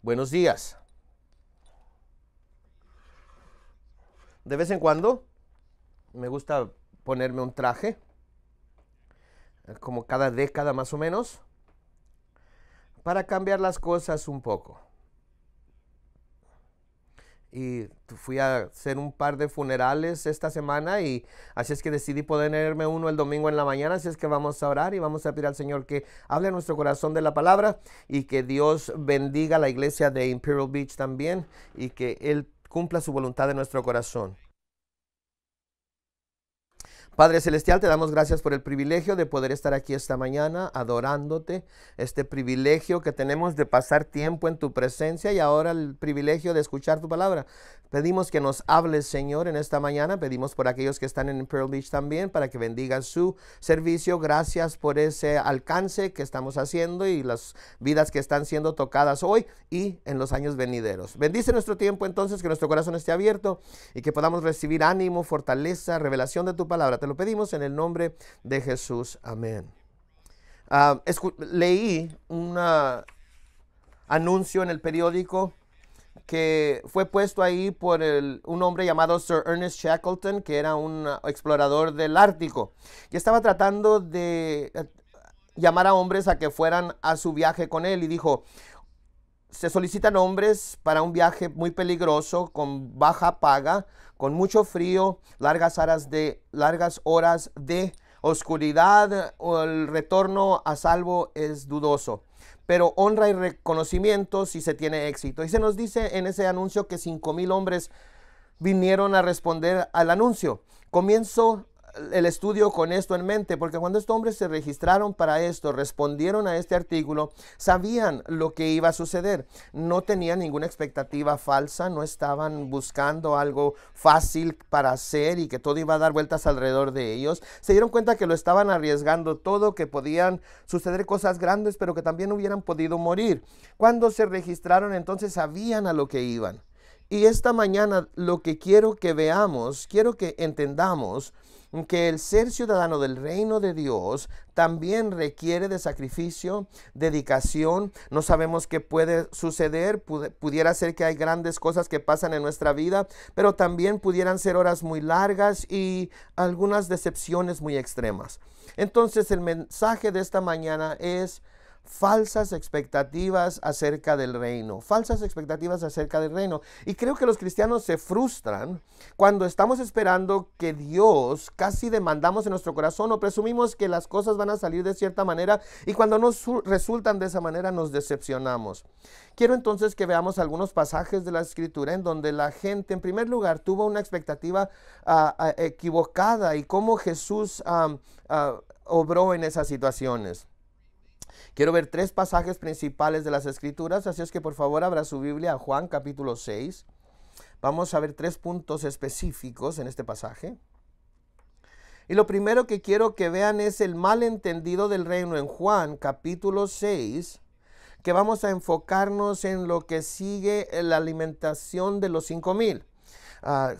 Buenos días. De vez en cuando me gusta ponerme un traje, como cada década más o menos, para cambiar las cosas un poco. Y fui a hacer un par de funerales esta semana y así es que decidí ponerme uno el domingo en la mañana. Así es que vamos a orar y vamos a pedir al Señor que hable a nuestro corazón de la palabra y que Dios bendiga la iglesia de Imperial Beach también y que Él cumpla su voluntad en nuestro corazón. Padre Celestial, te damos gracias por el privilegio de poder estar aquí esta mañana adorándote, este privilegio que tenemos de pasar tiempo en tu presencia y ahora el privilegio de escuchar tu palabra. Pedimos que nos hables, Señor, en esta mañana. Pedimos por aquellos que están en Pearl Beach también para que bendigan su servicio. Gracias por ese alcance que estamos haciendo y las vidas que están siendo tocadas hoy y en los años venideros. Bendice nuestro tiempo entonces, que nuestro corazón esté abierto y que podamos recibir ánimo, fortaleza, revelación de tu palabra. Te lo pedimos en el nombre de Jesús. Amén. Leí un anuncio en el periódico que fue puesto ahí por un hombre llamado Sir Ernest Shackleton, que era un explorador del Ártico, y estaba tratando de llamar a hombres a que fueran a su viaje con él, y dijo: se solicitan hombres para un viaje muy peligroso, con baja paga, con mucho frío, largas horas de oscuridad, o el retorno a salvo es dudoso, pero honra y reconocimiento si se tiene éxito. Y se nos dice en ese anuncio que 5,000 hombres vinieron a responder al anuncio. Comienzo el estudio con esto en mente, porque cuando estos hombres se registraron para esto, respondieron a este artículo, sabían lo que iba a suceder. No tenían ninguna expectativa falsa, no estaban buscando algo fácil para hacer y que todo iba a dar vueltas alrededor de ellos. Se dieron cuenta que lo estaban arriesgando todo, que podían suceder cosas grandes, pero que también hubieran podido morir. Cuando se registraron, entonces sabían a lo que iban. Y esta mañana lo que quiero que veamos, quiero que entendamos que el ser ciudadano del reino de Dios también requiere de sacrificio, dedicación. No sabemos qué puede suceder. Pudiera ser que hay grandes cosas que pasan en nuestra vida, pero también pudieran ser horas muy largas y algunas decepciones muy extremas. Entonces el mensaje de esta mañana es: falsas expectativas acerca del reino, falsas expectativas acerca del reino. Y creo que los cristianos se frustran cuando estamos esperando que Dios, casi demandamos en nuestro corazón o presumimos que las cosas van a salir de cierta manera, y cuando no resultan de esa manera nos decepcionamos. Quiero entonces que veamos algunos pasajes de la Escritura en donde la gente, en primer lugar, tuvo una expectativa equivocada y cómo Jesús obró en esas situaciones. Quiero ver 3 pasajes principales de las Escrituras, así es que por favor abra su Biblia a Juan capítulo 6. Vamos a ver 3 puntos específicos en este pasaje. Y lo primero que quiero que vean es el malentendido del reino en Juan capítulo 6, que vamos a enfocarnos en lo que sigue la alimentación de los 5,000.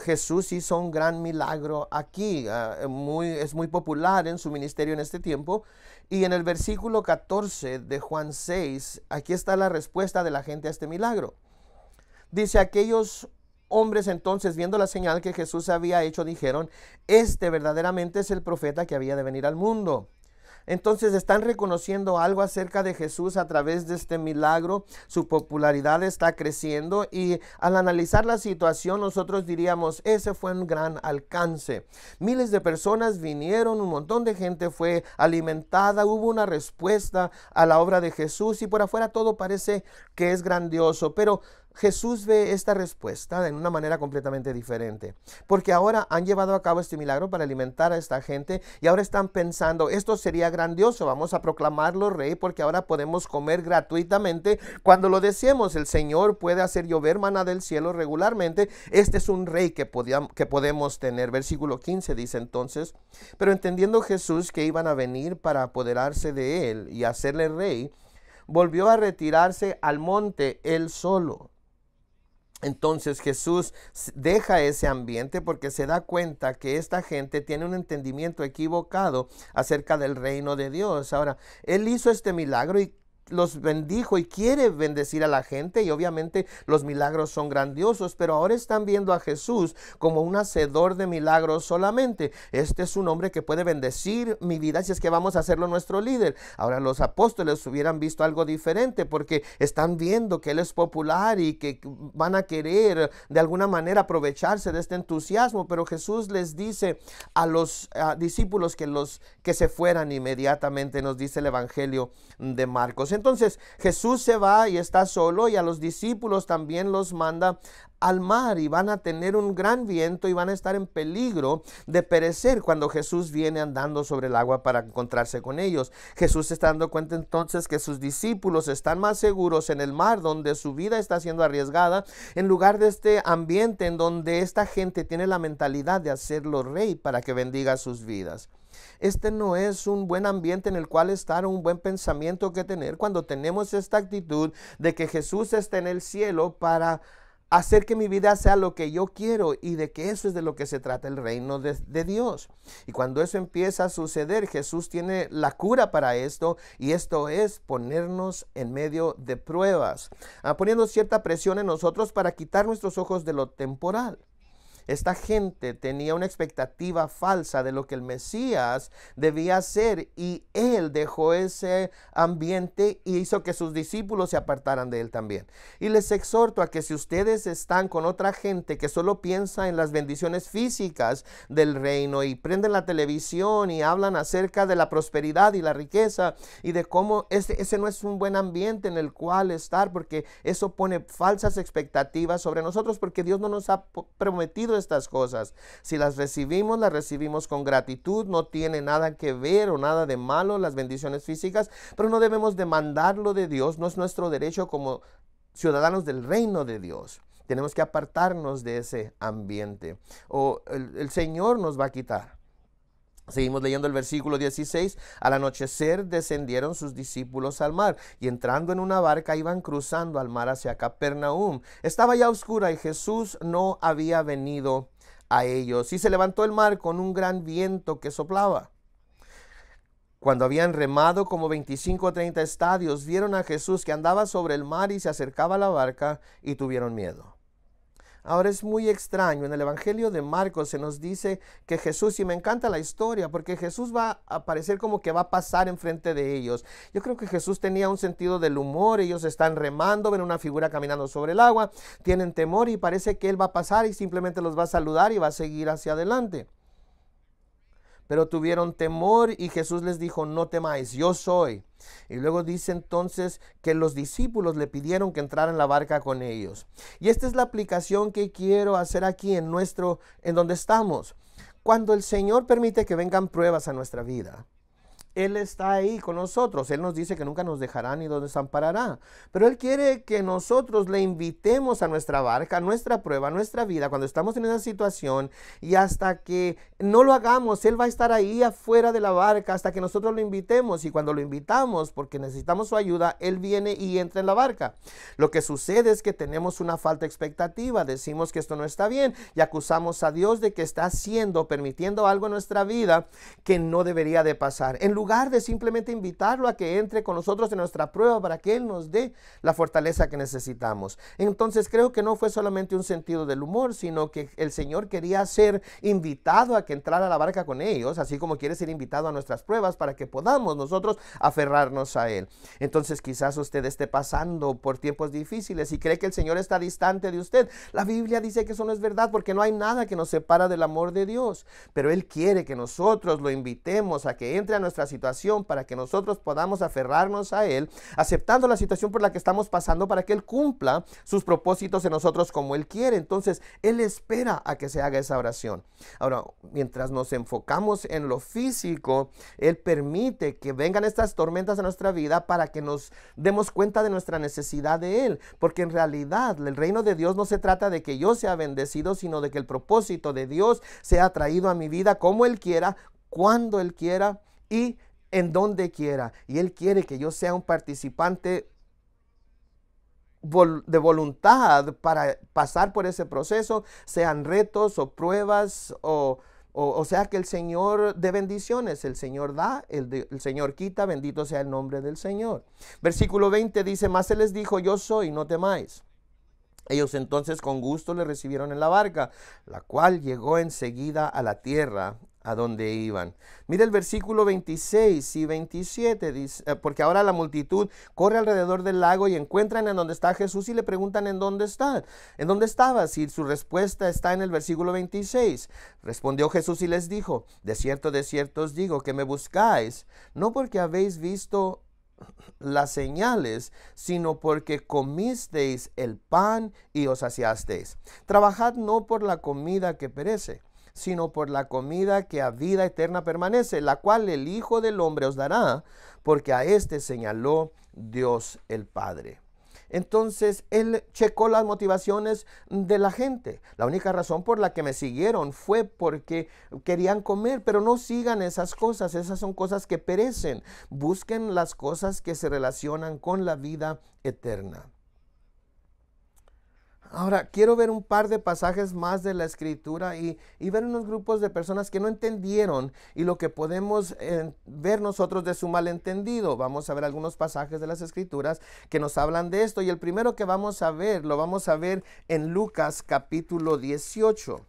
Jesús hizo un gran milagro aquí, es muy popular en su ministerio en este tiempo, y en el versículo 14 de Juan 6, aquí está la respuesta de la gente a este milagro. Dice: aquellos hombres entonces, viendo la señal que Jesús había hecho, dijeron: este verdaderamente es el profeta que había de venir al mundo. Entonces están reconociendo algo acerca de Jesús a través de este milagro. Su popularidad está creciendo, y al analizar la situación nosotros diríamos: ese fue un gran alcance. Miles de personas vinieron, un montón de gente fue alimentada, hubo una respuesta a la obra de Jesús, y por afuera todo parece que es grandioso, pero Jesús ve esta respuesta de una manera completamente diferente, porque ahora han llevado a cabo este milagro para alimentar a esta gente, y ahora están pensando: esto sería grandioso, vamos a proclamarlo rey, porque ahora podemos comer gratuitamente cuando lo deseemos. El Señor puede hacer llover maná del cielo regularmente. Este es un rey que podemos tener. Versículo 15 dice entonces: pero entendiendo Jesús que iban a venir para apoderarse de él y hacerle rey, volvió a retirarse al monte él solo. Entonces Jesús deja ese ambiente porque se da cuenta que esta gente tiene un entendimiento equivocado acerca del reino de Dios. Ahora, Él hizo este milagro y los bendijo y quiere bendecir a la gente, y obviamente los milagros son grandiosos, pero ahora están viendo a Jesús como un hacedor de milagros solamente. Este es un hombre que puede bendecir mi vida si es que vamos a hacerlo nuestro líder. Ahora los apóstoles hubieran visto algo diferente, porque están viendo que él es popular y que van a querer de alguna manera aprovecharse de este entusiasmo, pero Jesús les dice a los discípulos que se fueran inmediatamente, nos dice el Evangelio de Marcos. Entonces Jesús se va y está solo, y a los discípulos también los manda al mar, y van a tener un gran viento y van a estar en peligro de perecer cuando Jesús viene andando sobre el agua para encontrarse con ellos. Jesús se está dando cuenta entonces que sus discípulos están más seguros en el mar, donde su vida está siendo arriesgada, en lugar de este ambiente en donde esta gente tiene la mentalidad de hacerlo rey para que bendiga sus vidas. Este no es un buen ambiente en el cual estar, un buen pensamiento que tener cuando tenemos esta actitud de que Jesús está en el cielo para hacer que mi vida sea lo que yo quiero, y de que eso es de lo que se trata el reino de Dios. Y cuando eso empieza a suceder, Jesús tiene la cura para esto, y esto es ponernos en medio de pruebas, poniendo cierta presión en nosotros para quitar nuestros ojos de lo temporal. Esta gente tenía una expectativa falsa de lo que el Mesías debía ser, y él dejó ese ambiente y hizo que sus discípulos se apartaran de él también. Y les exhorto a que si ustedes están con otra gente que solo piensa en las bendiciones físicas del reino, y prenden la televisión y hablan acerca de la prosperidad y la riqueza y de cómo ese no es un buen ambiente en el cual estar, porque eso pone falsas expectativas sobre nosotros, porque Dios no nos ha prometido estas cosas. Si las recibimos con gratitud. No tiene nada que ver o nada de malo las bendiciones físicas, pero no debemos demandarlo de Dios. No es nuestro derecho como ciudadanos del reino de Dios. Tenemos que apartarnos de ese ambiente, o el Señor nos va a quitar. Seguimos leyendo el versículo 16. Al anochecer descendieron sus discípulos al mar, y entrando en una barca iban cruzando al mar hacia Capernaum. Estaba ya oscura y Jesús no había venido a ellos, y se levantó el mar con un gran viento que soplaba. Cuando habían remado como 25 o 30 estadios, vieron a Jesús que andaba sobre el mar y se acercaba a la barca, y tuvieron miedo. Ahora es muy extraño, en el Evangelio de Marcos se nos dice que Jesús, y me encanta la historia porque Jesús va a parecer como que va a pasar enfrente de ellos. Yo creo que Jesús tenía un sentido del humor. Ellos están remando, ven una figura caminando sobre el agua, tienen temor, y parece que él va a pasar y simplemente los va a saludar y va a seguir hacia adelante. Pero tuvieron temor, y Jesús les dijo: no temáis, yo soy. Y luego dice entonces que los discípulos le pidieron que entrara en la barca con ellos. Y esta es la aplicación que quiero hacer aquí en donde estamos. Cuando el Señor permite que vengan pruebas a nuestra vida, Él está ahí con nosotros. Él nos dice que nunca nos dejará ni nos desamparará. Pero Él quiere que nosotros le invitemos a nuestra barca, a nuestra prueba, a nuestra vida, cuando estamos en esa situación. Y hasta que no lo hagamos, Él va a estar ahí afuera de la barca hasta que nosotros lo invitemos. Y cuando lo invitamos, porque necesitamos su ayuda, Él viene y entra en la barca. Lo que sucede es que tenemos una falta de expectativa. Decimos que esto no está bien y acusamos a Dios de que está permitiendo algo en nuestra vida que no debería de pasar, en lugar de simplemente invitarlo a que entre con nosotros en nuestra prueba para que Él nos dé la fortaleza que necesitamos. Entonces creo que no fue solamente un sentido del humor, sino que el Señor quería ser invitado a que entrara a la barca con ellos, así como quiere ser invitado a nuestras pruebas para que podamos nosotros aferrarnos a Él. Entonces quizás usted esté pasando por tiempos difíciles y cree que el Señor está distante de usted. La Biblia dice que eso no es verdad, porque no hay nada que nos separa del amor de Dios, pero Él quiere que nosotros lo invitemos a que entre a nuestra situación para que nosotros podamos aferrarnos a Él, aceptando la situación por la que estamos pasando, para que Él cumpla sus propósitos en nosotros como Él quiere. Entonces Él espera a que se haga esa oración. Ahora, mientras nos enfocamos en lo físico, Él permite que vengan estas tormentas a nuestra vida para que nos demos cuenta de nuestra necesidad de Él, porque en realidad el reino de Dios no se trata de que yo sea bendecido, sino de que el propósito de Dios sea traído a mi vida como Él quiera, cuando Él quiera y en donde quiera. Y Él quiere que yo sea un participante de voluntad para pasar por ese proceso, sean retos o pruebas o O sea que el Señor de bendiciones, el Señor da, el Señor quita, bendito sea el nombre del Señor. Versículo 20 dice, mas Él les dijo, yo soy, no temáis. Ellos entonces con gusto le recibieron en la barca, la cual llegó enseguida a la tierra a donde iban. Mira el versículo 26 y 27, dice, porque ahora la multitud corre alrededor del lago y encuentran en donde está Jesús y le preguntan en dónde está, en dónde estabas, y su respuesta está en el versículo 26. Respondió Jesús y les dijo, de cierto os digo que me buscáis, no porque habéis visto las señales, sino porque comisteis el pan y os saciasteis. Trabajad no por la comida que perece, sino por la comida que a vida eterna permanece, la cual el Hijo del Hombre os dará, porque a éste señaló Dios el Padre. Entonces él checó las motivaciones de la gente. La única razón por la que me siguieron fue porque querían comer, pero no sigan esas cosas. Esas son cosas que perecen. Busquen las cosas que se relacionan con la vida eterna. Ahora, quiero ver un par de pasajes más de la Escritura y ver unos grupos de personas que no entendieron y lo que podemos ver nosotros de su malentendido. Vamos a ver algunos pasajes de las Escrituras que nos hablan de esto. Y el primero que vamos a ver, lo vamos a ver en Lucas capítulo 18.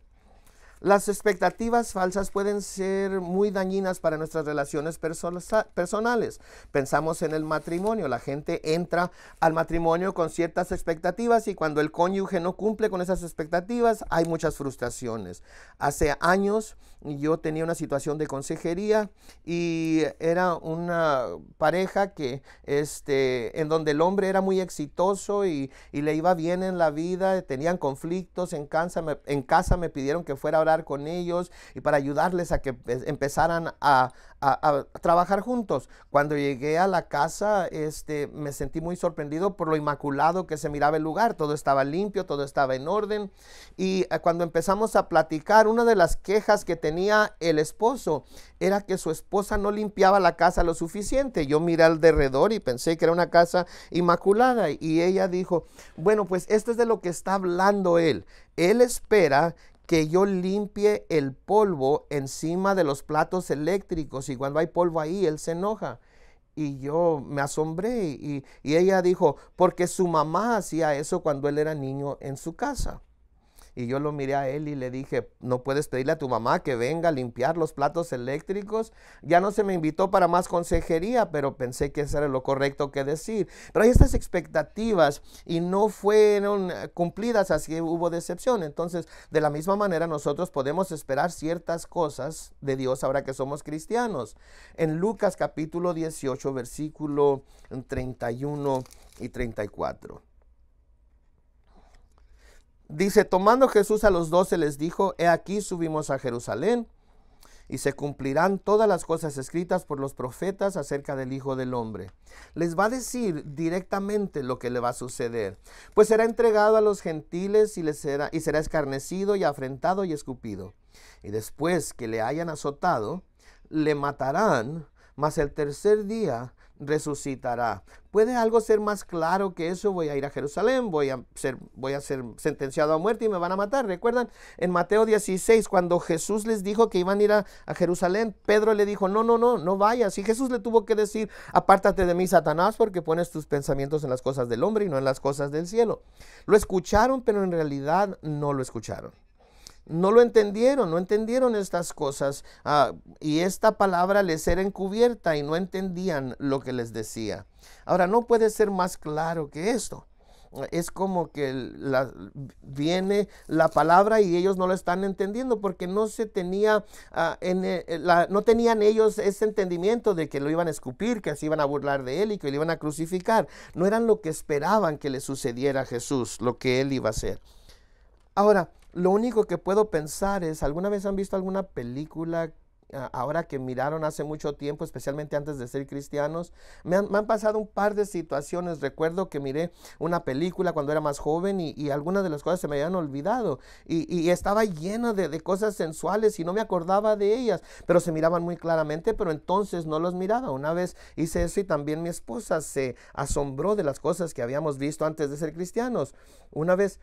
Las expectativas falsas pueden ser muy dañinas para nuestras relaciones personales. Pensamos en el matrimonio. La gente entra al matrimonio con ciertas expectativas y cuando el cónyuge no cumple con esas expectativas, hay muchas frustraciones. Hace años yo tenía una situación de consejería y era una pareja que en donde el hombre era muy exitoso y le iba bien en la vida, tenían conflictos en casa me pidieron que fuera a orar con ellos y para ayudarles a que empezaran a trabajar juntos. Cuando llegué a la casa, me sentí muy sorprendido por lo inmaculado que se miraba el lugar. Todo estaba limpio, todo estaba en orden. Y cuando empezamos a platicar, una de las quejas que tenía el esposo era que su esposa no limpiaba la casa lo suficiente. Yo miré alrededor y pensé que era una casa inmaculada. Y ella dijo, bueno, pues esto es de lo que está hablando él. Él espera que yo limpie el polvo encima de los platos eléctricos y cuando hay polvo ahí, él se enoja. Y yo me asombré y ella dijo, porque su mamá hacía eso cuando él era niño en su casa. Y yo lo miré a él y le dije, ¿no puedes pedirle a tu mamá que venga a limpiar los platos eléctricos? Ya no se me invitó para más consejería, pero pensé que eso era lo correcto que decir. Pero hay estas expectativas y no fueron cumplidas, así que hubo decepción. Entonces, de la misma manera, nosotros podemos esperar ciertas cosas de Dios ahora que somos cristianos. En Lucas capítulo 18, versículo 31 y 34. Dice, tomando Jesús a los 12 les dijo, he aquí subimos a Jerusalén y se cumplirán todas las cosas escritas por los profetas acerca del Hijo del Hombre. Les va a decir directamente lo que le va a suceder. Pues será entregado a los gentiles y será escarnecido y afrentado y escupido. Y después que le hayan azotado, le matarán, mas el tercer día resucitará. ¿Puede algo ser más claro que eso? Voy a ir a Jerusalén, voy a ser sentenciado a muerte y me van a matar. ¿Recuerdan? En Mateo 16, cuando Jesús les dijo que iban a ir a Jerusalén, Pedro le dijo, no vayas. Y Jesús le tuvo que decir, apártate de mí, Satanás, porque pones tus pensamientos en las cosas del hombre y no en las cosas del cielo. Lo escucharon, pero en realidad no lo escucharon. No lo entendieron, no entendieron estas cosas y esta palabra les era encubierta y no entendían lo que les decía. Ahora, no puede ser más claro que esto. Es como que viene la palabra y ellos no lo están entendiendo porque no se tenía, no tenían ellos ese entendimiento de que lo iban a escupir, que se iban a burlar de él y que lo iban a crucificar. No eran lo que esperaban que le sucediera a Jesús, lo que él iba a hacer. Ahora, lo único que puedo pensar es, ¿alguna vez han visto alguna película ahora que miraron hace mucho tiempo, especialmente antes de ser cristianos, me han pasado un par de situaciones. Recuerdo que miré una película cuando era más joven y algunas de las cosas se me habían olvidado y estaba llena de cosas sensuales y no me acordaba de ellas, pero se miraban muy claramente, pero entonces no los miraba. Una vez hice eso y también mi esposa se asombró de las cosas que habíamos visto antes de ser cristianos. Una vez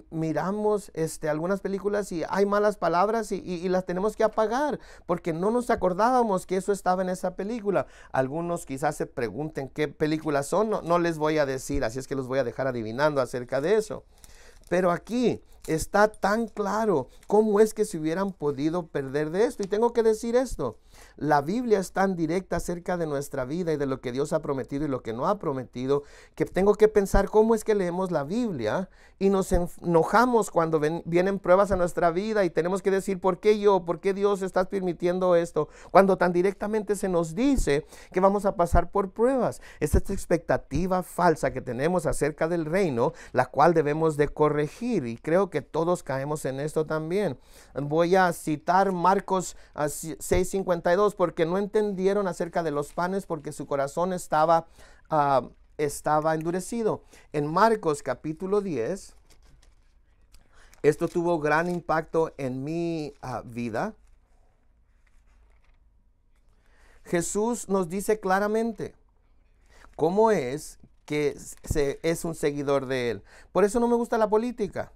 miramos algunas películas y hay malas palabras y las tenemos que apagar porque no nos acordábamos que eso estaba en esa película. Algunos quizás se pregunten qué películas son, no les voy a decir, así es que los voy a dejar adivinando acerca de eso. Pero aquí está tan claro cómo es que se hubieran podido perder de esto. Y tengo que decir esto, la Biblia es tan directa acerca de nuestra vida y de lo que Dios ha prometido y lo que no ha prometido, que tengo que pensar cómo es que leemos la Biblia y nos enojamos cuando vienen pruebas a nuestra vida y tenemos que decir, ¿por qué yo? ¿Por qué Dios estás permitiendo esto? Cuando tan directamente se nos dice que vamos a pasar por pruebas. Es esta expectativa falsa que tenemos acerca del reino, la cual debemos de corregir, y creo que todos caemos en esto también. Voy a citar Marcos 6:52 porque no entendieron acerca de los panes porque su corazón estaba endurecido. En Marcos capítulo 10, esto tuvo gran impacto en mi vida. Jesús nos dice claramente cómo es que es un seguidor de él. Por eso no me gusta la política,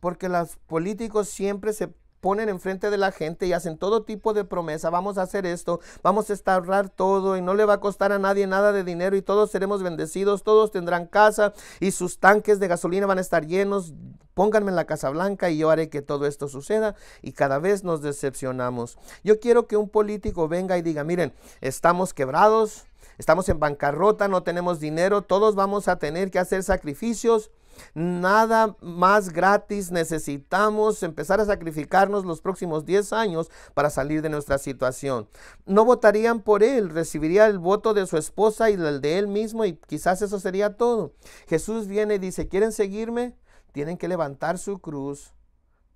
porque los políticos siempre se ponen enfrente de la gente y hacen todo tipo de promesa. Vamos a hacer esto, vamos a estarrar todo y no le va a costar a nadie nada de dinero y todos seremos bendecidos, todos tendrán casa y sus tanques de gasolina van a estar llenos. Pónganme en la Casa Blanca y yo haré que todo esto suceda, y cada vez nos decepcionamos. Yo quiero que un político venga y diga, miren, estamos quebrados, estamos en bancarrota, no tenemos dinero, todos vamos a tener que hacer sacrificios. Nada más gratis, necesitamos empezar a sacrificarnos los próximos 10 años para salir de nuestra situación. No votarían por él, recibiría el voto de su esposa y el de él mismo y quizás eso sería todo. Jesús viene y dice, ¿quieren seguirme? Tienen que levantar su cruz,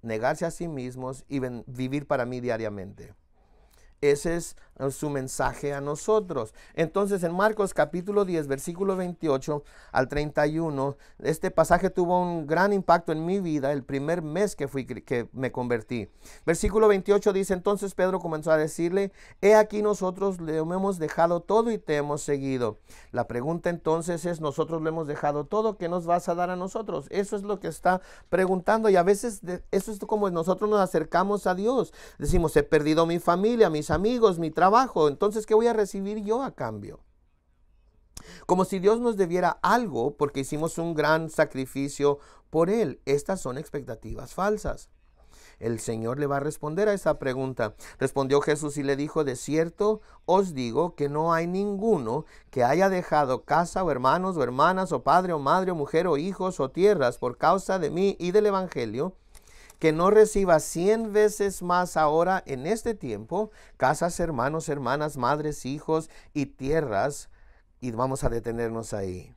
negarse a sí mismos y vivir para mí diariamente. Ese es su mensaje a nosotros. Entonces en Marcos capítulo 10 versículo 28 al 31, este pasaje tuvo un gran impacto en mi vida el primer mes que me convertí. Versículo 28 dice, entonces Pedro comenzó a decirle, he aquí nosotros le hemos dejado todo y te hemos seguido. La pregunta entonces es, nosotros le hemos dejado todo, ¿qué nos vas a dar a nosotros? Eso es lo que está preguntando, y a veces eso es como nosotros nos acercamos a Dios. Decimos, he perdido mi familia, mis amigos, mi trabajo, entonces ¿qué voy a recibir yo a cambio? Como si Dios nos debiera algo porque hicimos un gran sacrificio por Él. Estas son expectativas falsas. El Señor le va a responder a esa pregunta. Respondió Jesús y le dijo, de cierto os digo que no hay ninguno que haya dejado casa o hermanos o hermanas o padre o madre o mujer o hijos o tierras por causa de mí y del Evangelio, que no reciba 100 veces más ahora en este tiempo, casas, hermanos, hermanas, madres, hijos y tierras. Y vamos a detenernos ahí.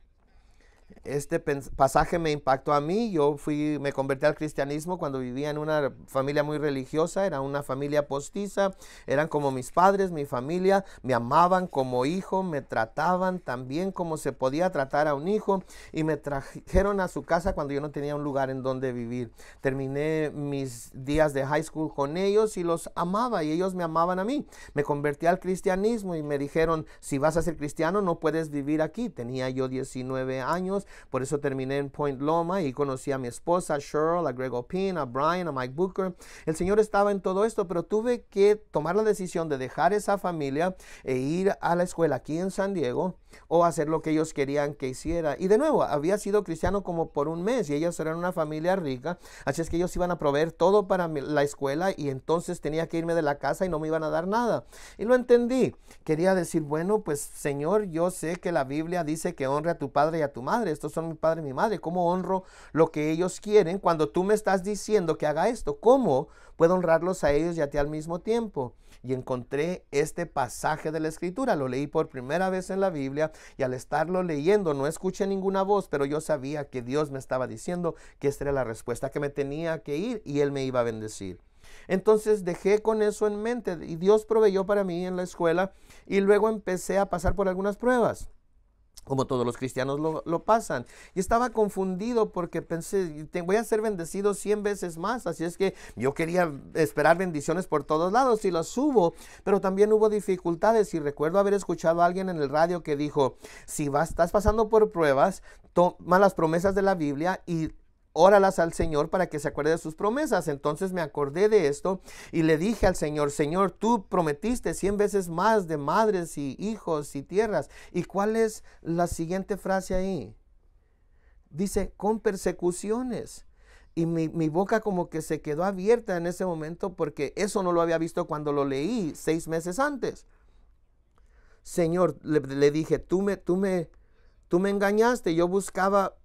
Este pasaje me impactó a mí. Yo me convertí al cristianismo cuando vivía en una familia muy religiosa. Era una familia postiza. Eran como mis padres, mi familia. Me amaban como hijo. Me trataban también como se podía tratar a un hijo. Y me trajeron a su casa cuando yo no tenía un lugar en donde vivir. Terminé mis días de high school con ellos y los amaba. Y ellos me amaban a mí. Me convertí al cristianismo y me dijeron, si vas a ser cristiano no puedes vivir aquí. Tenía yo 19 años. Por eso terminé en Point Loma y conocí a mi esposa, a Cheryl, a Greg O'Pin, a Brian, a Mike Booker. El Señor estaba en todo esto, pero tuve que tomar la decisión de dejar esa familia e ir a la escuela aquí en San Diego o hacer lo que ellos querían que hiciera. Y de nuevo, había sido cristiano como por un mes y ellos eran una familia rica, así es que ellos iban a proveer todo para la escuela y entonces tenía que irme de la casa y no me iban a dar nada. Y lo entendí. Quería decir, bueno, pues Señor, yo sé que la Biblia dice que honre a tu padre y a tu madre. Estos son mi padre y mi madre. ¿Cómo honro lo que ellos quieren cuando tú me estás diciendo que haga esto? ¿Cómo puedo honrarlos a ellos y a ti al mismo tiempo? Y encontré este pasaje de la Escritura. Lo leí por primera vez en la Biblia y al estarlo leyendo no escuché ninguna voz, pero yo sabía que Dios me estaba diciendo que esta era la respuesta, que me tenía que ir y Él me iba a bendecir. Entonces dejé con eso en mente y Dios proveyó para mí en la escuela y luego empecé a pasar por algunas pruebas, como todos los cristianos lo pasan. Y estaba confundido porque pensé, voy a ser bendecido 100 veces más. Así es que yo quería esperar bendiciones por todos lados y las hubo, pero también hubo dificultades. Y recuerdo haber escuchado a alguien en el radio que dijo, si estás pasando por pruebas, toma las promesas de la Biblia y óralas al Señor para que se acuerde de sus promesas. Entonces me acordé de esto y le dije al Señor, Señor, tú prometiste 100 veces más de madres y hijos y tierras. ¿Y cuál es la siguiente frase ahí? Dice, con persecuciones. Y mi boca como que se quedó abierta en ese momento porque eso no lo había visto cuando lo leí 6 meses antes. Señor, le dije, tú me engañaste. Yo buscaba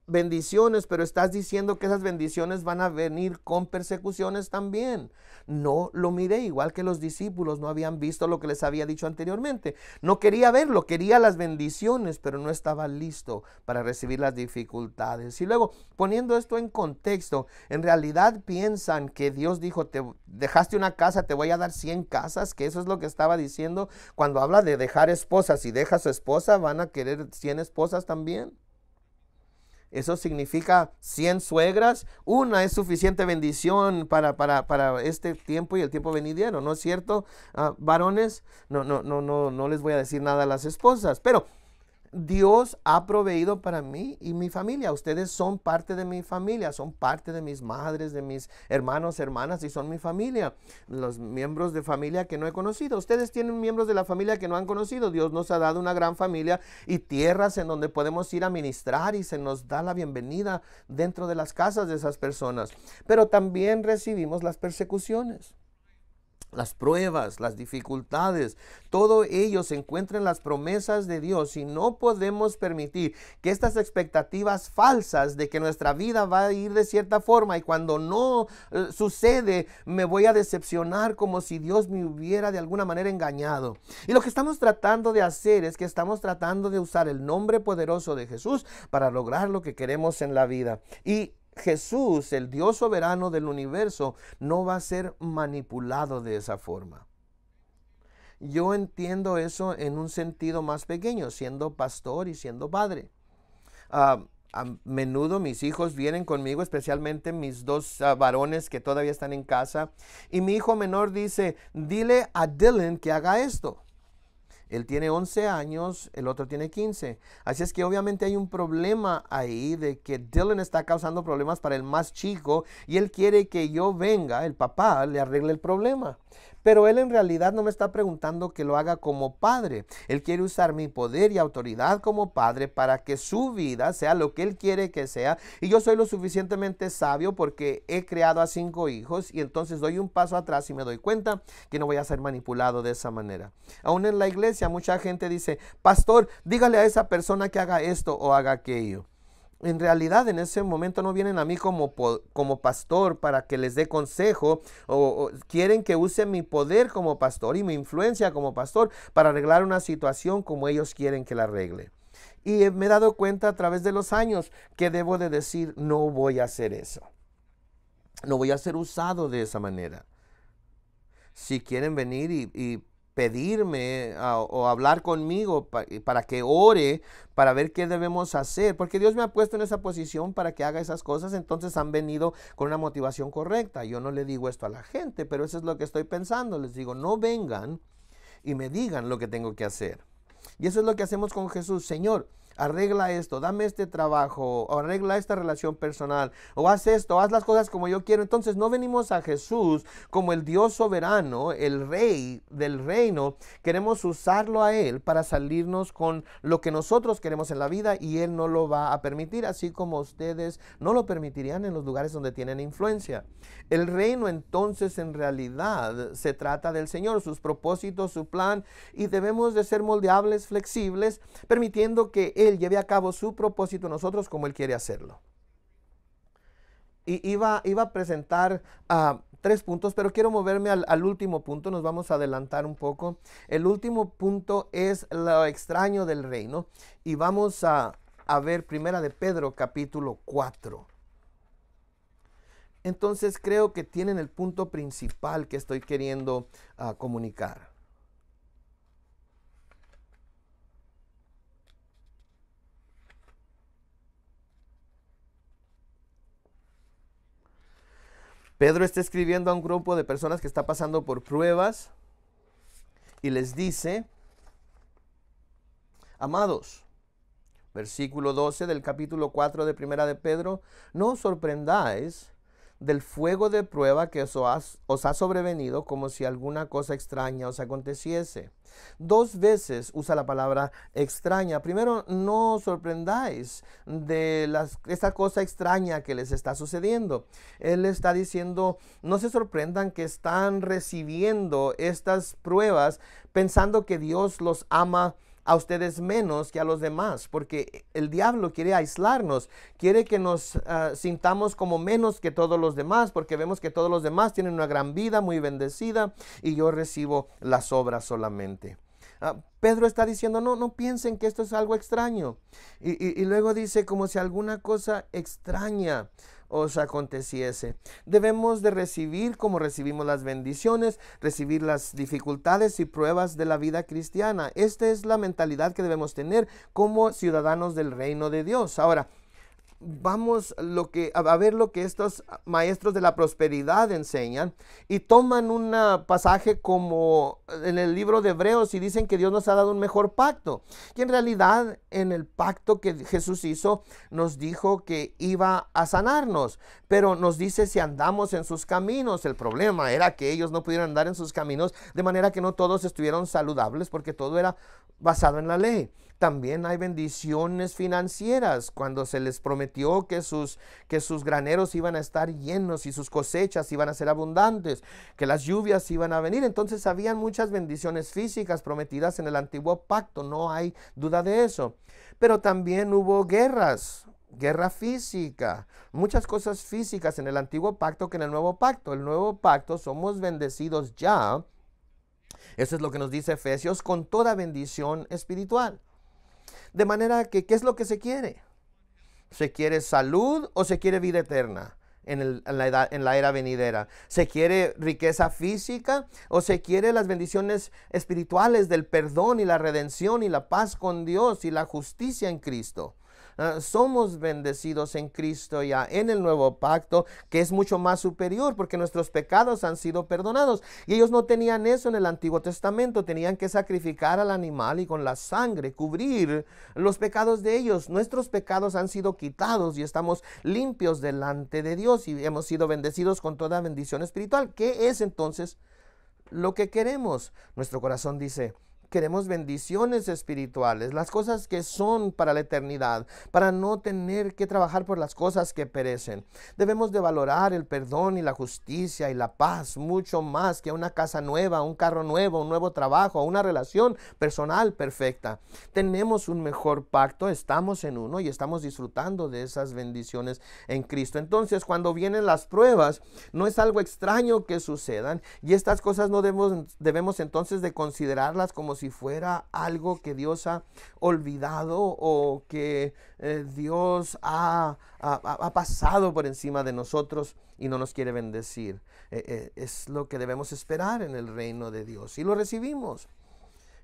bendiciones, pero estás diciendo que esas bendiciones van a venir con persecuciones también. No lo miré, igual que los discípulos no habían visto lo que les había dicho anteriormente. No quería verlo, quería las bendiciones, pero no estaba listo para recibir las dificultades. Y luego, poniendo esto en contexto, en realidad piensan que Dios dijo, te dejaste una casa, te voy a dar 100 casas, que eso es lo que estaba diciendo cuando habla de dejar esposas. Si deja a su esposa, van a querer 100 esposas también. Eso significa 100 suegras. Una es suficiente bendición para este tiempo y el tiempo venidero, ¿no es cierto, varones? No les voy a decir nada a las esposas, pero Dios ha proveído para mí y mi familia. Ustedes son parte de mi familia, son parte de mis madres, de mis hermanos, hermanas y son mi familia. Los miembros de familia que no he conocido. Ustedes tienen miembros de la familia que no han conocido. Dios nos ha dado una gran familia y tierras en donde podemos ir a ministrar y se nos da la bienvenida dentro de las casas de esas personas. Pero también recibimos las persecuciones, las pruebas, las dificultades, todo ello se encuentra en las promesas de Dios y no podemos permitir que estas expectativas falsas de que nuestra vida va a ir de cierta forma y cuando no sucede me voy a decepcionar como si Dios me hubiera de alguna manera engañado. Y lo que estamos tratando de hacer es que estamos tratando de usar el nombre poderoso de Jesús para lograr lo que queremos en la vida. Y Jesús, el Dios soberano del universo, no va a ser manipulado de esa forma. Yo entiendo eso en un sentido más pequeño, siendo pastor y siendo padre. A menudo mis hijos vienen conmigo, especialmente mis dos varones que todavía están en casa, y mi hijo menor dice, dile a Dylan que haga esto. Él tiene 11 años, el otro tiene 15. Así es que obviamente hay un problema ahí de que Dylan está causando problemas para el más chico y él quiere que yo venga, el papá, le arregle el problema. Pero él en realidad no me está preguntando que lo haga como padre. Él quiere usar mi poder y autoridad como padre para que su vida sea lo que él quiere que sea. Y yo soy lo suficientemente sabio porque he creado a 5 hijos y entonces doy un paso atrás y me doy cuenta que no voy a ser manipulado de esa manera. Aún en la iglesia mucha gente dice, pastor, dígale a esa persona que haga esto o haga aquello. En realidad en ese momento no vienen a mí como pastor para que les dé consejo o quieren que use mi poder como pastor y mi influencia como pastor para arreglar una situación como ellos quieren que la arregle. Y me he dado cuenta a través de los años que debo de decir, no voy a hacer eso. No voy a ser usado de esa manera. Si quieren venir y pedirme o hablar conmigo para que ore, para ver qué debemos hacer, porque Dios me ha puesto en esa posición para que haga esas cosas, entonces han venido con una motivación correcta. Yo no le digo esto a la gente, pero eso es lo que estoy pensando. Les digo, no vengan y me digan lo que tengo que hacer. Y eso es lo que hacemos con Jesús. Señor, arregla esto, dame este trabajo, o arregla esta relación personal, o haz esto, haz las cosas como yo quiero. Entonces no venimos a Jesús como el Dios soberano, el rey del reino. Queremos usarlo a Él para salirnos con lo que nosotros queremos en la vida y Él no lo va a permitir, así como ustedes no lo permitirían en los lugares donde tienen influencia. El reino entonces en realidad se trata del Señor, sus propósitos, su plan, y debemos de ser moldeables, flexibles, permitiendo que Él lleve a cabo su propósito en nosotros como Él quiere hacerlo. Y iba a presentar 3 puntos, pero quiero moverme al último punto. Nos vamos a adelantar un poco. El último punto es lo extraño del reino. Y vamos a ver Primera de Pedro capítulo 4. Entonces creo que tienen el punto principal que estoy queriendo comunicar. Pedro está escribiendo a un grupo de personas que está pasando por pruebas y les dice: amados, versículo 12 del capítulo 4 de Primera de Pedro, no os sorprendáis del fuego de prueba que os ha sobrevenido como si alguna cosa extraña os aconteciese. 2 veces usa la palabra extraña. Primero, no os sorprendáis de esta cosa extraña que les está sucediendo. Él está diciendo, no se sorprendan que están recibiendo estas pruebas pensando que Dios los ama a ustedes menos que a los demás, porque el diablo quiere aislarnos, quiere que nos sintamos como menos que todos los demás, porque vemos que todos los demás tienen una gran vida muy bendecida y yo recibo las obras solamente. Pedro está diciendo, no piensen que esto es algo extraño. Y luego dice, como si alguna cosa extraña os aconteciese. Debemos de recibir como recibimos las bendiciones, recibir las dificultades y pruebas de la vida cristiana. Esta es la mentalidad que debemos tener como ciudadanos del reino de Dios. Ahora, vamos a ver lo que estos maestros de la prosperidad enseñan y toman un pasaje como en el libro de Hebreos y dicen que Dios nos ha dado un mejor pacto. Y en realidad en el pacto que Jesús hizo nos dijo que iba a sanarnos, pero nos dice si andamos en sus caminos. El problema era que ellos no pudieron andar en sus caminos, de manera que no todos estuvieron saludables porque todo era basado en la ley. También hay bendiciones financieras cuando se les prometió que sus graneros iban a estar llenos y sus cosechas iban a ser abundantes, que las lluvias iban a venir. Entonces habían muchas bendiciones físicas prometidas en el antiguo pacto, no hay duda de eso. Pero también hubo guerras, guerra física, muchas cosas físicas en el antiguo pacto que en el nuevo pacto. El nuevo pacto somos bendecidos ya, eso es lo que nos dice Efesios, con toda bendición espiritual. De manera que, ¿qué es lo que se quiere? ¿Se quiere salud o se quiere vida eterna en la era venidera? ¿Se quiere riqueza física o se quiere las bendiciones espirituales del perdón y la redención y la paz con Dios y la justicia en Cristo? Somos bendecidos en Cristo ya en el nuevo pacto, que es mucho más superior porque nuestros pecados han sido perdonados, y ellos no tenían eso en el Antiguo Testamento. Tenían que sacrificar al animal y con la sangre cubrir los pecados de ellos. Nuestros pecados han sido quitados y estamos limpios delante de Dios y hemos sido bendecidos con toda bendición espiritual. ¿Qué es entonces lo que queremos? Nuestro corazón dice, queremos bendiciones espirituales, las cosas que son para la eternidad, para no tener que trabajar por las cosas que perecen. Debemos de valorar el perdón y la justicia y la paz mucho más que una casa nueva, un carro nuevo, un nuevo trabajo, una relación personal perfecta. Tenemos un mejor pacto, estamos en uno y estamos disfrutando de esas bendiciones en Cristo. Entonces, cuando vienen las pruebas, no es algo extraño que sucedan, y estas cosas no debemos entonces de considerarlas como si fuera algo que Dios ha olvidado o que Dios ha pasado por encima de nosotros y no nos quiere bendecir. Es lo que debemos esperar en el reino de Dios y lo recibimos.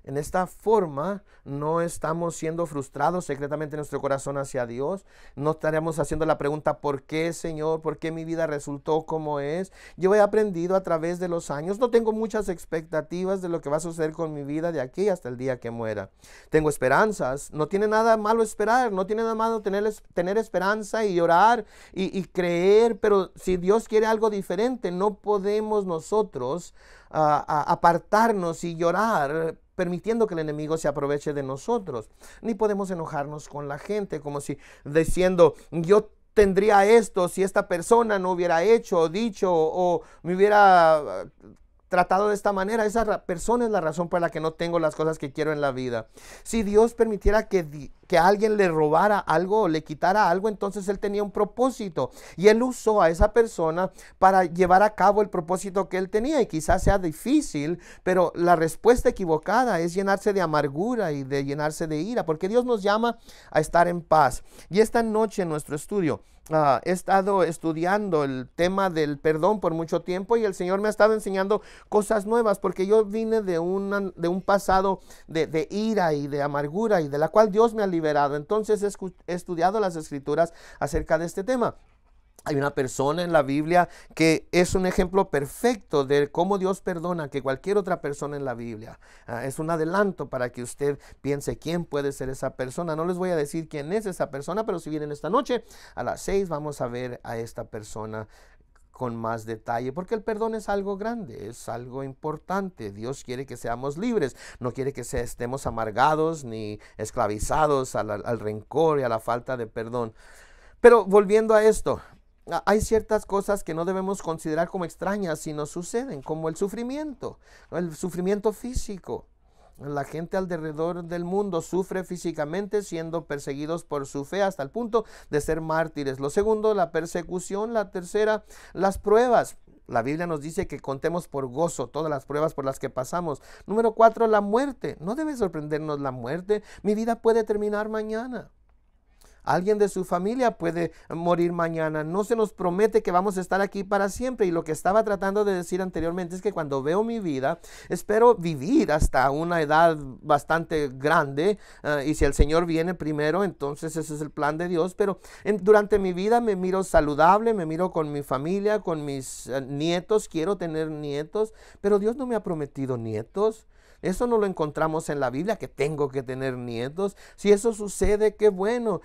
En esta forma no estamos siendo frustrados secretamente en nuestro corazón hacia Dios. No estaremos haciendo la pregunta, ¿por qué, Señor? ¿Por qué mi vida resultó como es? Yo he aprendido a través de los años. No tengo muchas expectativas de lo que va a suceder con mi vida de aquí hasta el día que muera. Tengo esperanzas. No tiene nada malo esperar. No tiene nada malo tener esperanza y orar y creer. Pero si Dios quiere algo diferente, no podemos nosotros apartarnos y llorar permitiendo que el enemigo se aproveche de nosotros. Ni podemos enojarnos con la gente como si diciendo, yo tendría esto si esta persona no hubiera hecho o dicho o me hubiera tratado de esta manera. Esa persona es la razón por la que no tengo las cosas que quiero en la vida. Si Dios permitiera que que alguien le robara algo o le quitara algo, entonces él tenía un propósito y él usó a esa persona para llevar a cabo el propósito que él tenía. Y quizás sea difícil, pero la respuesta equivocada es llenarse de amargura y de llenarse de ira, porque Dios nos llama a estar en paz. Y esta noche en nuestro estudio he estado estudiando el tema del perdón por mucho tiempo, y el Señor me ha estado enseñando cosas nuevas, porque yo vine de un pasado de ira y de amargura, y de la cual Dios me ha liberado. Entonces he estudiado las Escrituras acerca de este tema. Hay una persona en la Biblia que es un ejemplo perfecto de cómo Dios perdona que cualquier otra persona en la Biblia. Es un adelanto para que usted piense quién puede ser esa persona. No les voy a decir quién es esa persona, pero si vienen esta noche a las 6 vamos a ver a esta persona con más detalle, porque el perdón es algo grande, es algo importante. Dios quiere que seamos libres, no quiere que estemos amargados ni esclavizados al rencor y a la falta de perdón. Pero volviendo a esto, hay ciertas cosas que no debemos considerar como extrañas si nos suceden, como el sufrimiento físico. La gente alrededor del mundo sufre físicamente siendo perseguidos por su fe hasta el punto de ser mártires. Lo segundo, la persecución. La tercera, las pruebas. La Biblia nos dice que contemos por gozo todas las pruebas por las que pasamos. Número 4, la muerte. No debe sorprendernos la muerte. Mi vida puede terminar mañana. Alguien de su familia puede morir mañana. No se nos promete que vamos a estar aquí para siempre. Y lo que estaba tratando de decir anteriormente es que cuando veo mi vida, espero vivir hasta una edad bastante grande. Y si el Señor viene primero, entonces ese es el plan de Dios. Pero durante mi vida me miro saludable, me miro con mi familia, con mis nietos. Quiero tener nietos, pero Dios no me ha prometido nietos. Eso no lo encontramos en la Biblia, que tengo que tener nietos. Si eso sucede, qué bueno.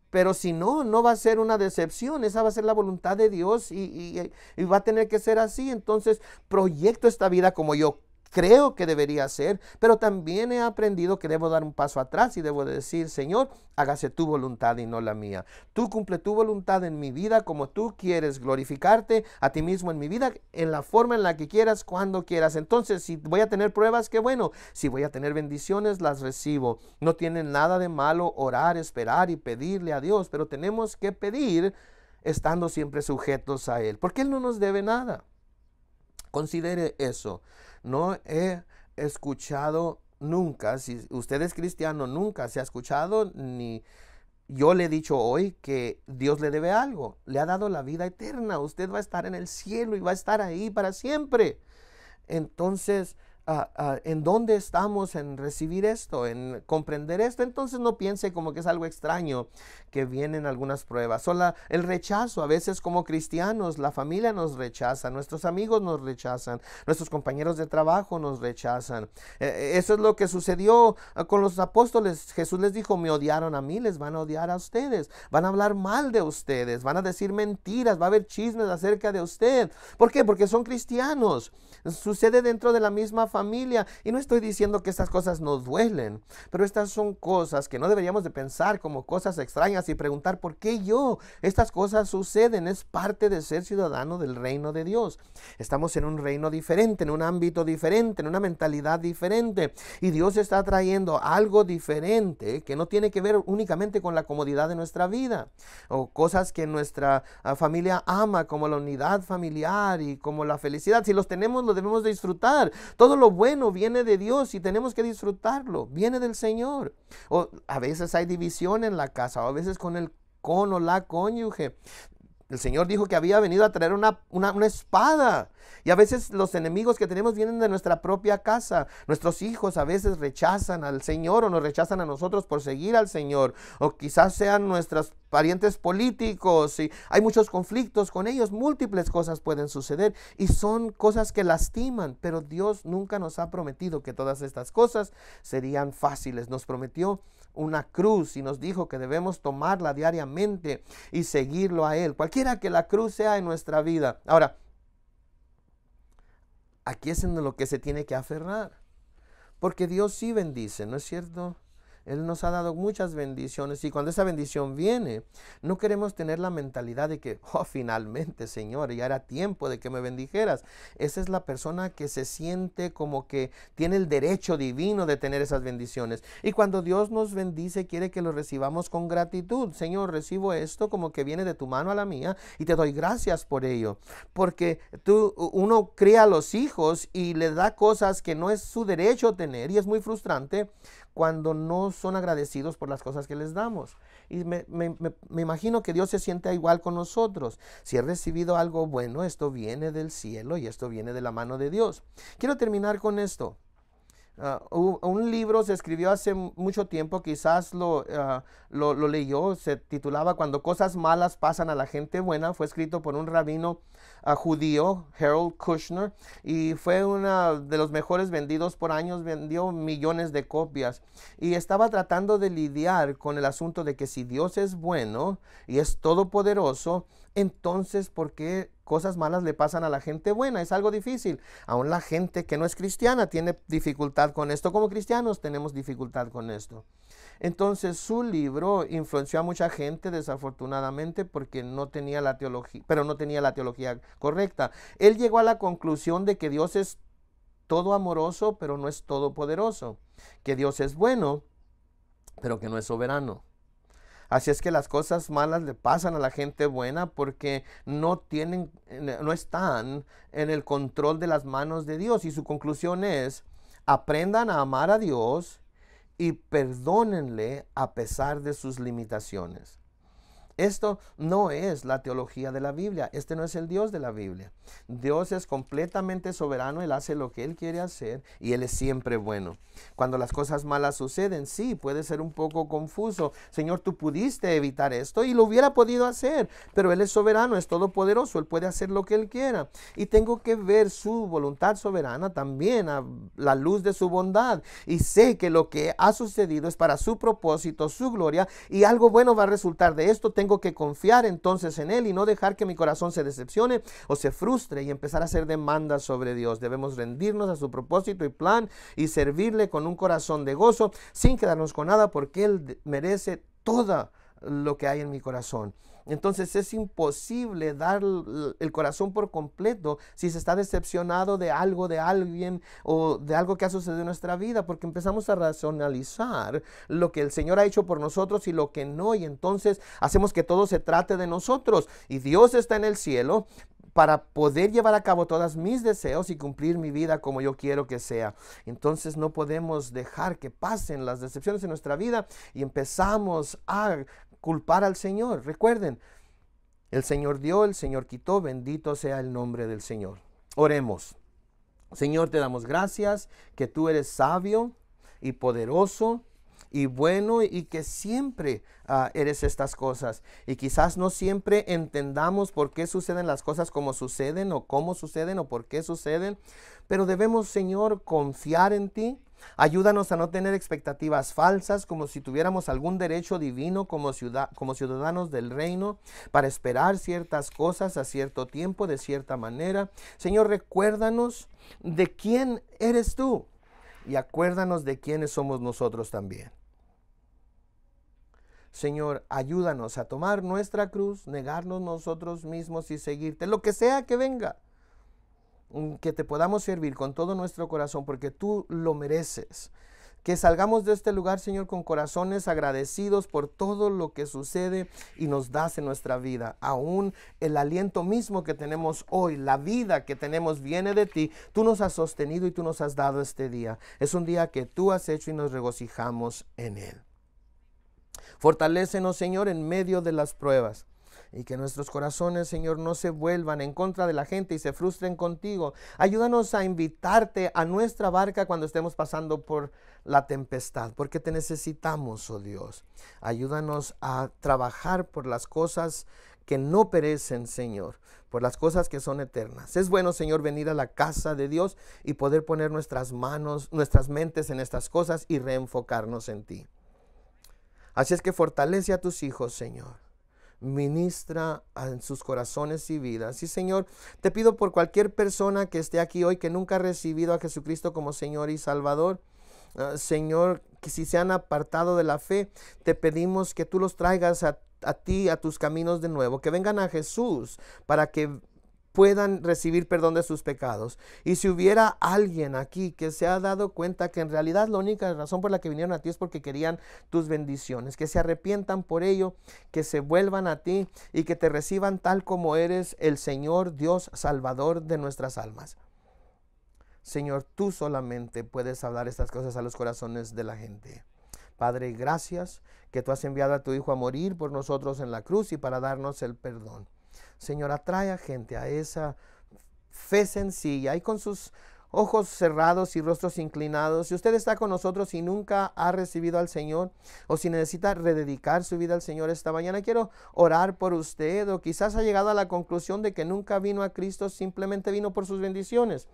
Pero si no, no va a ser una decepción. Esa va a ser la voluntad de Dios y va a tener que ser así. Entonces, proyecto esta vida como yo creo que debería ser, pero también he aprendido que debo dar un paso atrás y debo decir: Señor, hágase tu voluntad y no la mía. Tú cumple tu voluntad en mi vida como tú quieres, glorificarte a ti mismo en mi vida, en la forma en la que quieras, cuando quieras. Entonces, si voy a tener pruebas, qué bueno. Si voy a tener bendiciones, las recibo. No tiene nada de malo orar, esperar y pedirle a Dios, pero tenemos que pedir estando siempre sujetos a Él, porque Él no nos debe nada. Considere eso. No he escuchado nunca, si usted es cristiano, nunca se ha escuchado, ni yo le he dicho hoy que Dios le debe algo. Le ha dado la vida eterna. Usted va a estar en el cielo y va a estar ahí para siempre. Entonces, ¿en dónde estamos en recibir esto, en comprender esto? Entonces no piense como que es algo extraño que vienen algunas pruebas. O el rechazo. A veces como cristianos la familia nos rechaza, nuestros amigos nos rechazan, nuestros compañeros de trabajo nos rechazan. Eso es lo que sucedió con los apóstoles. Jesús les dijo: me odiaron a mí, les van a odiar a ustedes, van a hablar mal de ustedes, van a decir mentiras, va a haber chismes acerca de usted. ¿Por qué? Porque son cristianos. Sucede dentro de la misma familia, y no estoy diciendo que estas cosas no duelen, pero estas son cosas que no deberíamos de pensar como cosas extrañas y preguntar: ¿por qué yo? Estas cosas suceden, es parte de ser ciudadano del reino de Dios. Estamos en un reino diferente, en un ámbito diferente, en una mentalidad diferente, y Dios está trayendo algo diferente que no tiene que ver únicamente con la comodidad de nuestra vida o cosas que nuestra familia ama, como la unidad familiar y como la felicidad. Si los tenemos, lo debemos de disfrutar. Todo lo bueno viene de Dios y tenemos que disfrutarlo, viene del Señor. O a veces hay división en la casa, o a veces con el o la cónyuge. El Señor dijo que había venido a traer una espada. Y a veces los enemigos que tenemos vienen de nuestra propia casa. Nuestros hijos a veces rechazan al Señor o nos rechazan a nosotros por seguir al Señor. O quizás sean nuestros parientes políticos y hay muchos conflictos con ellos. Múltiples cosas pueden suceder y son cosas que lastiman. Pero Dios nunca nos ha prometido que todas estas cosas serían fáciles. Nos prometió una cruz y nos dijo que debemos tomarla diariamente y seguirlo a Él, cualquiera que la cruz sea en nuestra vida. Ahora, aquí es en lo que se tiene que aferrar, porque Dios sí bendice, ¿no es cierto? Él nos ha dado muchas bendiciones y cuando esa bendición viene, no queremos tener la mentalidad de que, oh, finalmente, Señor, ya era tiempo de que me bendijeras. Esa es la persona que se siente como que tiene el derecho divino de tener esas bendiciones. Y cuando Dios nos bendice, quiere que lo recibamos con gratitud. Señor, recibo esto como que viene de tu mano a la mía y te doy gracias por ello. Porque uno cría a los hijos y le da cosas que no es su derecho tener y es muy frustrante cuando no son agradecidos por las cosas que les damos. Y me imagino que Dios se siente igual con nosotros. Si he recibido algo bueno, esto viene del cielo y esto viene de la mano de Dios. Quiero terminar con esto. Un libro se escribió hace mucho tiempo, quizás lo leyó, se titulaba Cuando cosas malas pasan a la gente buena. Fue escrito por un rabino judío, Harold Kushner, y fue uno de los mejores vendidos por años, vendió millones de copias y estaba tratando de lidiar con el asunto de que si Dios es bueno y es todopoderoso, entonces ¿por qué cosas malas le pasan a la gente buena? Es algo difícil. Aún la gente que no es cristiana tiene dificultad con esto. Como cristianos tenemos dificultad con esto. Entonces su libro influenció a mucha gente, desafortunadamente, porque no tenía la teología, pero no tenía la teología correcta. Él llegó a la conclusión de que Dios es todo amoroso, pero no es todopoderoso. Que Dios es bueno, pero que no es soberano. Así es que las cosas malas le pasan a la gente buena porque no están en el control de las manos de Dios. Y su conclusión es, aprendan a amar a Dios y perdónenle a pesar de sus limitaciones. Esto no es la teología de la Biblia. Este no es el Dios de la Biblia. Dios es completamente soberano. Él hace lo que Él quiere hacer y Él es siempre bueno. Cuando las cosas malas suceden, sí, puede ser un poco confuso. Señor, tú pudiste evitar esto y lo hubiera podido hacer, pero Él es soberano, es todopoderoso. Él puede hacer lo que Él quiera. Y tengo que ver su voluntad soberana también a la luz de su bondad. Y sé que lo que ha sucedido es para su propósito, su gloria, y algo bueno va a resultar de esto. Tengo que confiar entonces en Él y no dejar que mi corazón se decepcione o se frustre y empezar a hacer demandas sobre Dios. Debemos rendirnos a su propósito y plan y servirle con un corazón de gozo sin quedarnos con nada, porque Él merece todo lo que hay en mi corazón. Entonces es imposible dar el corazón por completo si se está decepcionado de algo, de alguien o de algo que ha sucedido en nuestra vida, porque empezamos a racionalizar lo que el Señor ha hecho por nosotros y lo que no, y entonces hacemos que todo se trate de nosotros, y Dios está en el cielo para poder llevar a cabo todos mis deseos y cumplir mi vida como yo quiero que sea. Entonces no podemos dejar que pasen las decepciones en nuestra vida y empezamos a culpar al Señor. Recuerden, el Señor dio, el Señor quitó, bendito sea el nombre del Señor. Oremos. Señor, te damos gracias que tú eres sabio y poderoso y bueno, y que siempre eres estas cosas, y quizás no siempre entendamos por qué suceden las cosas como suceden, o cómo suceden, o por qué suceden, pero debemos, Señor, confiar en ti. Ayúdanos a no tener expectativas falsas, como si tuviéramos algún derecho divino como ciudadanos del reino, para esperar ciertas cosas a cierto tiempo, de cierta manera. Señor, recuérdanos de quién eres tú y acuérdanos de quiénes somos nosotros también. Señor, ayúdanos a tomar nuestra cruz, negarnos nosotros mismos y seguirte, lo que sea que venga. Que te podamos servir con todo nuestro corazón, porque tú lo mereces. Que salgamos de este lugar, Señor, con corazones agradecidos por todo lo que sucede y nos das en nuestra vida. Aún el aliento mismo que tenemos hoy, la vida que tenemos, viene de ti. Tú nos has sostenido y tú nos has dado este día. Es un día que tú has hecho y nos regocijamos en él. Fortalécenos, Señor, en medio de las pruebas. Y que nuestros corazones, Señor, no se vuelvan en contra de la gente y se frustren contigo. Ayúdanos a invitarte a nuestra barca cuando estemos pasando por la tempestad, porque te necesitamos, oh Dios. Ayúdanos a trabajar por las cosas que no perecen, Señor, por las cosas que son eternas. Es bueno, Señor, venir a la casa de Dios y poder poner nuestras manos, nuestras mentes en estas cosas y reenfocarnos en ti. Así es que fortalece a tus hijos, Señor. Ministra en sus corazones y vidas. Y Señor, te pido por cualquier persona que esté aquí hoy que nunca ha recibido a Jesucristo como Señor y Salvador. Señor, que si se han apartado de la fe, te pedimos que tú los traigas a ti, a tus caminos de nuevo, que vengan a Jesús para que puedan recibir perdón de sus pecados. Y si hubiera alguien aquí que se ha dado cuenta que en realidad la única razón por la que vinieron a ti es porque querían tus bendiciones, que se arrepientan por ello, que se vuelvan a ti y que te reciban tal como eres, el Señor Dios Salvador de nuestras almas. Señor, tú solamente puedes hablar estas cosas a los corazones de la gente. Padre, gracias que tú has enviado a tu Hijo a morir por nosotros en la cruz y para darnos el perdón. Señor, atrae a gente a esa fe sencilla y con sus ojos cerrados y rostros inclinados. Si usted está con nosotros y nunca ha recibido al Señor, o si necesita rededicar su vida al Señor esta mañana, quiero orar por usted, o quizás ha llegado a la conclusión de que nunca vino a Cristo, simplemente vino por sus bendiciones.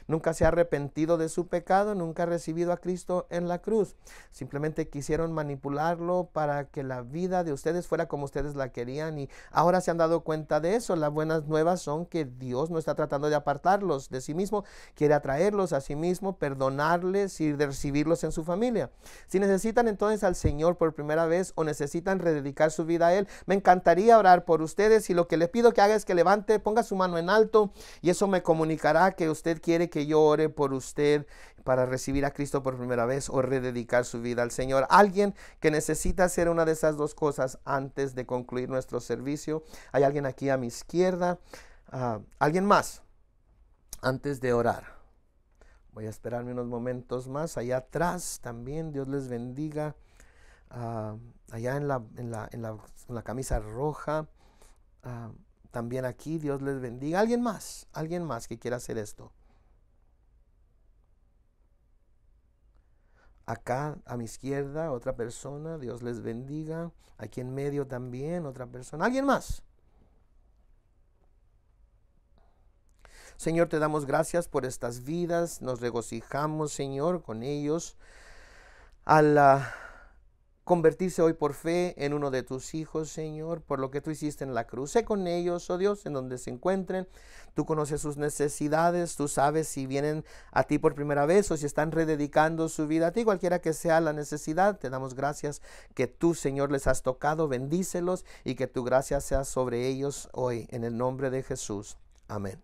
Nunca se ha arrepentido de su pecado, nunca ha recibido a Cristo en la cruz. Simplemente quisieron manipularlo para que la vida de ustedes fuera como ustedes la querían y ahora se han dado cuenta de eso. Las buenas nuevas son que Dios no está tratando de apartarlos de sí mismo, quiere atraerlos a sí mismo, perdonarles y de recibirlos en su familia. Si necesitan entonces al Señor por primera vez o necesitan rededicar su vida a Él, me encantaría orar por ustedes y lo que le pido que haga es que levante, ponga su mano en alto y eso me comunicará que usted quiere que yo ore por usted para recibir a Cristo por primera vez o rededicar su vida al Señor. Alguien que necesita hacer una de esas dos cosas antes de concluir nuestro servicio. Hay alguien aquí a mi izquierda. Alguien más antes de orar. Voy a esperarme unos momentos más. Allá atrás también, Dios les bendiga. Allá en la camisa roja. También aquí, Dios les bendiga. Alguien más que quiera hacer esto. Acá a mi izquierda, otra persona, Dios les bendiga. Aquí en medio también, otra persona. ¿Alguien más? Señor, te damos gracias por estas vidas. Nos regocijamos, Señor, con ellos. Al convertirse hoy por fe en uno de tus hijos, Señor, por lo que tú hiciste en la cruz. Sé con ellos, oh Dios, en donde se encuentren. Tú conoces sus necesidades, tú sabes si vienen a ti por primera vez o si están rededicando su vida a ti, cualquiera que sea la necesidad. Te damos gracias que tú, Señor, les has tocado, bendícelos y que tu gracia sea sobre ellos hoy, en el nombre de Jesús. Amén.